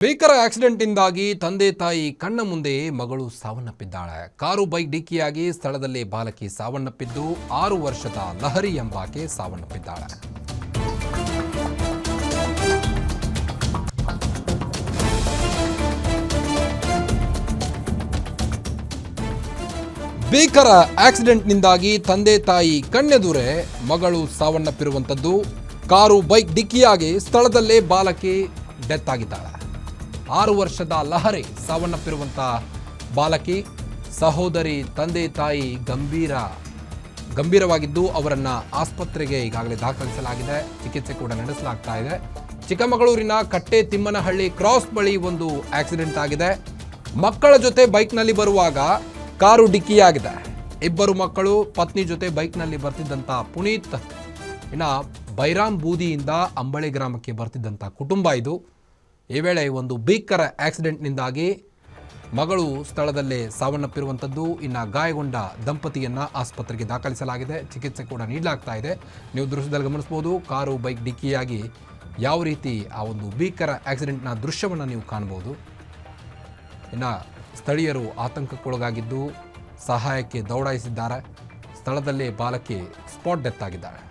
ಭೀಕರ ಆಕ್ಸಿಡೆಂಟ್ನಿಂದಾಗಿ ತಂದೆ ತಾಯಿ ಕಣ್ಣ ಮುಂದೆ ಮಗಳು ಸಾವನ್ನಪ್ಪಿದ್ದಾಳೆ. ಕಾರು ಬೈಕ್ ಡಿಕ್ಕಿಯಾಗಿ ಸ್ಥಳದಲ್ಲೇ ಬಾಲಕಿ ಸಾವನ್ನಪ್ಪಿದ್ದು 6 ವರ್ಷದ ಲಹರಿ ಎಂಬಾಕೆ ಸಾವನ್ನಪ್ಪಿದ್ದಾಳೆ. ಭೀಕರ ಆಕ್ಸಿಡೆಂಟ್ನಿಂದಾಗಿ ತಂದೆ ತಾಯಿ ಕಣ್ಣೆದುರೇ ಮಗಳು ಸಾವನ್ನಪ್ಪಿರುವಂಥದ್ದು. ಕಾರು ಬೈಕ್ ಡಿಕ್ಕಿಯಾಗಿ ಸ್ಥಳದಲ್ಲೇ ಬಾಲಕಿ ಡೆತ್ ಆಗಿದ್ದಾಳೆ. 6 ವರ್ಷದ ಲಹರಿ ಸಾವನ್ನಪ್ಪಿರುವಂಥ ಬಾಲಕಿ ಸಹೋದರಿ ತಂದೆ ತಾಯಿ ಗಂಭೀರವಾಗಿದ್ದು ಅವರನ್ನು ಆಸ್ಪತ್ರೆಗೆ ಈಗಾಗಲೇ ದಾಖಲಿಸಲಾಗಿದೆ. ಚಿಕಿತ್ಸೆ ಕೂಡ ನಡೆಸಲಾಗ್ತಾ ಇದೆ. ಚಿಕ್ಕಮಗಳೂರಿನ ಕಟ್ಟೆ ತಿಮ್ಮನಹಳ್ಳಿ ಕ್ರಾಸ್ ಬಳಿ ಒಂದು ಆಕ್ಸಿಡೆಂಟ್ ಆಗಿದೆ. ಮಕ್ಕಳ ಜೊತೆ ಬೈಕ್ನಲ್ಲಿ ಬರುವಾಗ ಕಾರು ಡಿಕ್ಕಿಯಾಗಿದೆ. ಇಬ್ಬರು ಮಕ್ಕಳು ಪತ್ನಿ ಜೊತೆ ಬೈಕ್ನಲ್ಲಿ ಬರ್ತಿದ್ದಂಥ ಪುನೀತ್ ಬೈರಾಮ್ ಬೂದಿಯಿಂದ ಅಂಬಳೆ ಗ್ರಾಮಕ್ಕೆ ಬರ್ತಿದ್ದಂಥ ಕುಟುಂಬ ಇದು. ಈ ವೇಳೆ ಒಂದು ಭೀಕರ ಆಕ್ಸಿಡೆಂಟ್ನಿಂದಾಗಿ ಮಗಳು ಸ್ಥಳದಲ್ಲೇ ಸಾವನ್ನಪ್ಪಿರುವಂಥದ್ದು. ಇನ್ನು ಗಾಯಗೊಂಡ ದಂಪತಿಯನ್ನು ಆಸ್ಪತ್ರೆಗೆ ದಾಖಲಿಸಲಾಗಿದೆ. ಚಿಕಿತ್ಸೆ ಕೂಡ ನೀಡಲಾಗ್ತಾ ಇದೆ. ನೀವು ದೃಶ್ಯದಲ್ಲಿ ಗಮನಿಸ್ಬೋದು, ಕಾರು ಬೈಕ್ ಡಿಕ್ಕಿಯಾಗಿ ಯಾವ ರೀತಿ ಆ ಒಂದು ಭೀಕರ ಆಕ್ಸಿಡೆಂಟ್ನ ದೃಶ್ಯವನ್ನು ನೀವು ಕಾಣ್ಬೋದು. ಇನ್ನು ಸ್ಥಳೀಯರು ಆತಂಕಕ್ಕೊಳಗಾಗಿದ್ದು ಸಹಾಯಕ್ಕೆ ದೌಡಾಯಿಸಿದ್ದಾರೆ. ಸ್ಥಳದಲ್ಲೇ ಬಾಲಕಿ ಸ್ಪಾಟ್ ಡೆತ್ ಆಗಿದ್ದಾಳೆ.